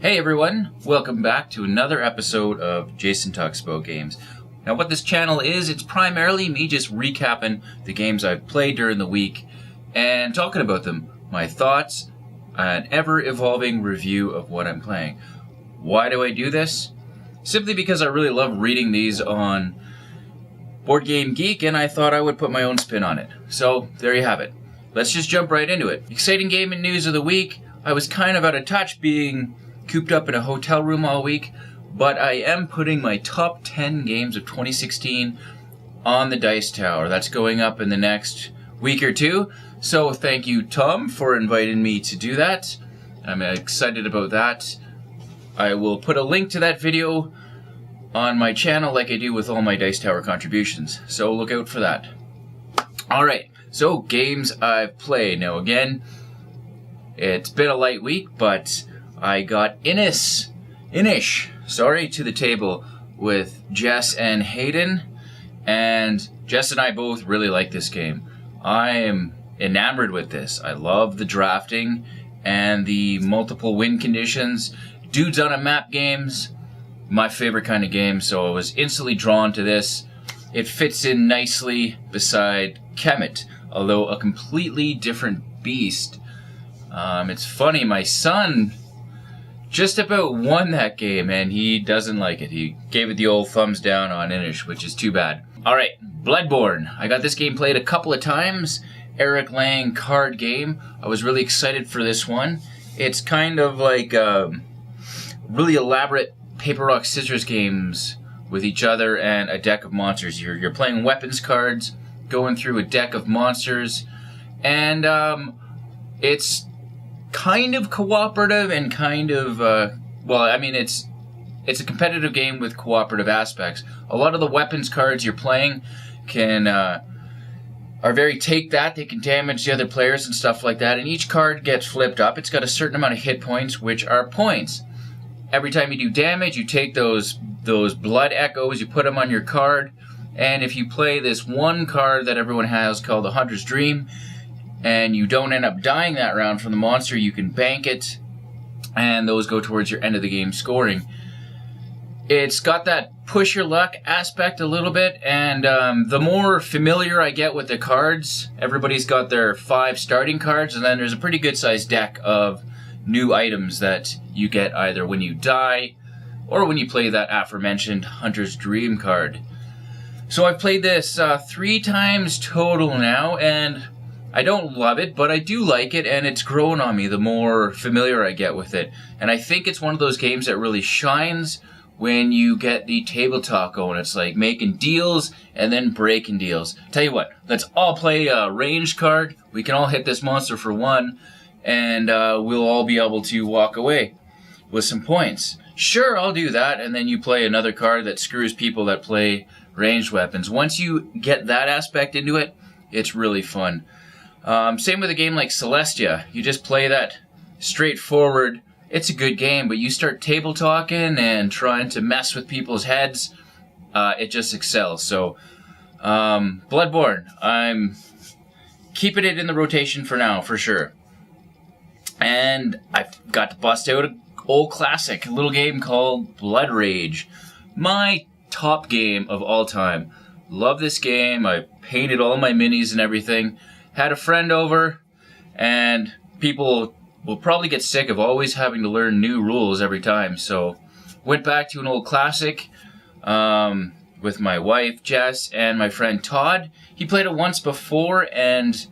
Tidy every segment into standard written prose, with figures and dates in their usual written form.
Hey everyone, welcome back to another episode of Jason Talks About Games. Now what this channel is, it's primarily me just recapping the games I've played during the week and talking about them, my thoughts, an ever-evolving review of what I'm playing. Why do I do this? Simply because I really love reading these on Board Game Geek and I thought I would put my own spin on it. So there you have it. Let's just jump right into it. Exciting gaming news of the week. I was kind of out of touch being cooped up in a hotel room all week, but I am putting my top 10 games of 2016 on the Dice Tower. That's going up in the next week or two, so thank you, Tom, for inviting me to do that. I'm excited about that. I will put a link to that video on my channel like I do with all my Dice Tower contributions, so look out for that. Alright, so games I've played. Now again, it's been a light week, but I got Inish to the table with Jess and Hayden, and Jess and I both really like this game. I am enamored with this. I love the drafting and the multiple win conditions. Dudes on a map games, my favorite kind of game, so I was instantly drawn to this. It fits in nicely beside Kemet, although a completely different beast. It's funny, my son just about won that game, and he doesn't like it. He gave it the old thumbs down on Inish, which is too bad. Alright, Bloodborne. I got this game played a couple of times. Eric Lang card game. I was really excited for this one. It's kind of like really elaborate paper, rock, scissors games with each other and a deck of monsters. You're playing weapons cards, going through a deck of monsters, and it's kind of cooperative and kind of, it's a competitive game with cooperative aspects. A lot of the weapons cards you're playing are very take that. They can damage the other players and stuff like that, and each card gets flipped up. It's got a certain amount of hit points, which are points. Every time you do damage, you take those blood echoes, you put them on your card, and if you play this one card that everyone has called the Hunter's Dream, and you don't end up dying that round from the monster, you can bank it, and those go towards your end of the game scoring. It's got that push your luck aspect a little bit, and the more familiar I get with the cards, everybody's got their 5 starting cards, and then there's a pretty good sized deck of new items that you get either when you die, or when you play that aforementioned Hunter's Dream card. So I've played this 3 times total now, and I don't love it, but I do like it, and it's grown on me the more familiar I get with it. And I think it's one of those games that really shines when you get the table talk going. It's like making deals and then breaking deals. Tell you what, let's all play a ranged card. We can all hit this monster for 1, and we'll all be able to walk away with some points. Sure, I'll do that, and then you play another card that screws people that play ranged weapons. Once you get that aspect into it, it's really fun. Same with a game like Celestia. You just play that straightforward. It's a good game, but you start table talking and trying to mess with people's heads, it just excels. So, Bloodborne, I'm keeping it in the rotation for now, for sure. And I've got to bust out an old classic, a little game called Blood Rage. My top game of all time. Love this game. I painted all my minis and everything. Had a friend over, and people will probably get sick of always having to learn new rules every time, so went back to an old classic with my wife, Jess, and my friend Todd. He played it once before, and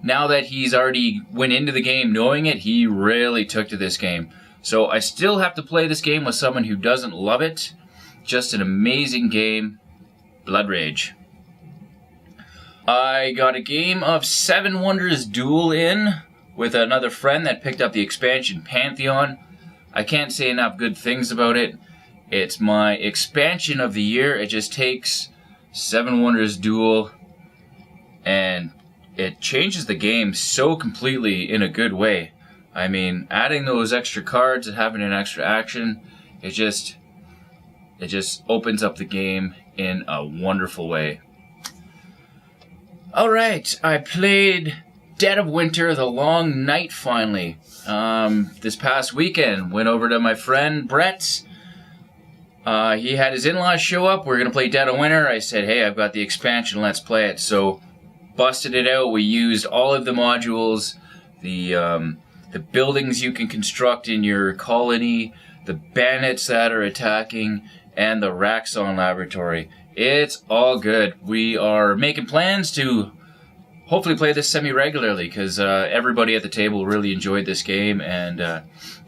now that he's already went into the game knowing it, he really took to this game. So I still have to play this game with someone who doesn't love it. Just an amazing game. Blood Rage. I got a game of Seven Wonders Duel in with another friend that picked up the expansion Pantheon. I can't say enough good things about it. It's my expansion of the year. It just takes Seven Wonders Duel and it changes the game so completely in a good way. I mean, adding those extra cards and having an extra action, it just opens up the game in a wonderful way. Alright, I played dead of winter, the long night finally. This past weekend, went over to my friend Brett's. He had his in-laws show up. We're going to play Dead of Winter. I said, hey, I've got the expansion, let's play it. So, busted it out. We used all of the modules, the buildings you can construct in your colony, the bandits that are attacking, and the Raxon laboratory. It's all good. We are making plans to hopefully play this semi-regularly because everybody at the table really enjoyed this game, and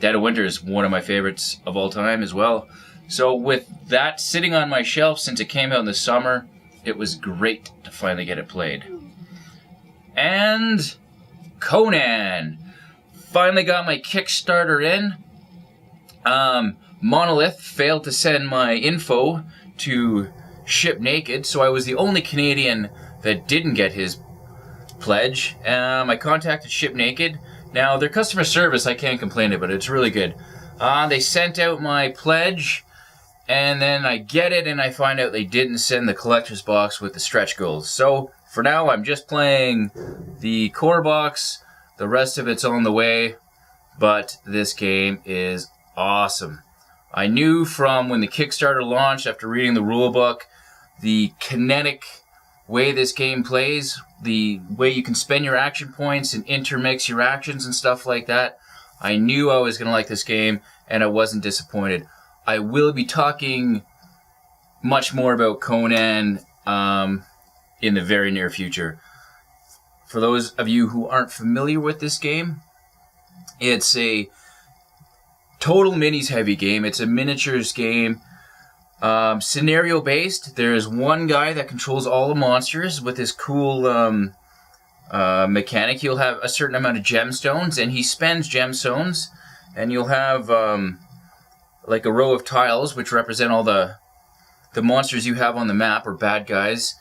Dead of Winter is one of my favorites of all time as well. So with that sitting on my shelf since it came out in the summer, it was great to finally get it played. And Conan. Finally got my Kickstarter in. Monolith failed to send my info to Ship Naked, so I was the only Canadian that didn't get his pledge. I contacted Ship Naked. Now, their customer service, I can't complain about it. It's really good. They sent out my pledge, and then I get it, and I find out they didn't send the collector's box with the stretch goals. So, for now, I'm just playing the core box. The rest of it's on the way, but this game is awesome. I knew from when the Kickstarter launched, after reading the rulebook, the kinetic way this game plays, the way you can spend your action points and intermix your actions and stuff like that. I knew I was going to like this game, and I wasn't disappointed. I will be talking much more about Conan in the very near future. For those of you who aren't familiar with this game, it's a total minis heavy game. It's a miniatures game. Scenario based. There's one guy that controls all the monsters with his cool mechanic. He'll have a certain amount of gemstones, and he spends gemstones, and you'll have like a row of tiles which represent all the monsters you have on the map, or bad guys.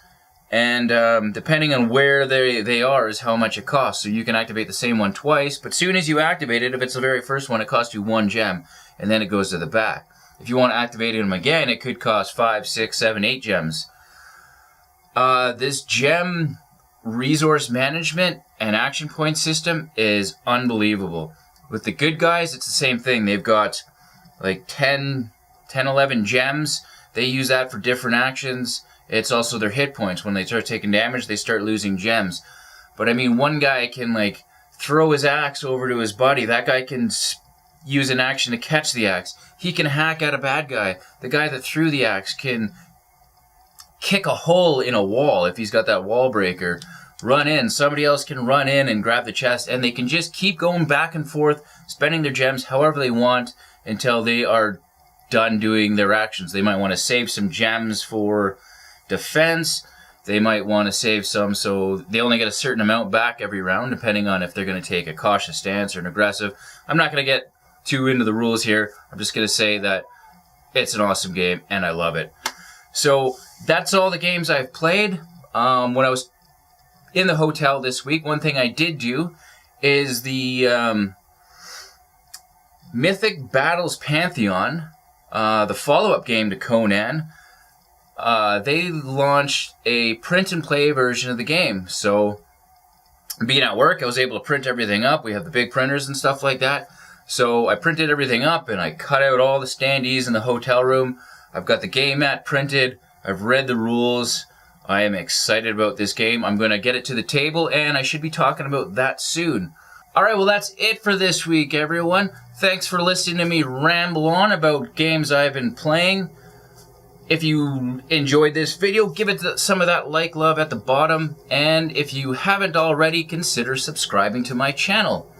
And depending on where they are is how much it costs. So you can activate the same one twice, but soon as you activate it, if it's the very first one, it costs you 1 gem, and then it goes to the back. If you want to activate them again, it could cost 5, 6, 7, 8 gems. This gem resource management and action point system is unbelievable. With the good guys, it's the same thing. They've got like 10, 11 gems. They use that for different actions. It's also their hit points. When they start taking damage, they start losing gems. But I mean, one guy can like throw his axe over to his buddy. That guy can use an action to catch the axe. He can hack at a bad guy. The guy that threw the axe can kick a hole in a wall if he's got that wall breaker. Run in. Somebody else can run in and grab the chest, and they can just keep going back and forth, spending their gems however they want until they are done doing their actions. They might want to save some gems for defense. They might want to save some so they only get a certain amount back every round, depending on if they're going to take a cautious stance or an aggressive. I'm not going to get too into the rules here. I'm just going to say that it's an awesome game, and I love it. So that's all the games I've played. When I was in the hotel this week, one thing I did do is the Mythic Battles Pantheon, the follow-up game to Conan. They launched a print-and-play version of the game. So being at work, I was able to print everything up. We have the big printers and stuff like that. So I printed everything up, and I cut out all the standees in the hotel room. I've got the game mat printed. I've read the rules. I am excited about this game. I'm going to get it to the table, and I should be talking about that soon. Alright, well that's it for this week, everyone. Thanks for listening to me ramble on about games I've been playing. If you enjoyed this video, give it some of that like love at the bottom. And if you haven't already, consider subscribing to my channel.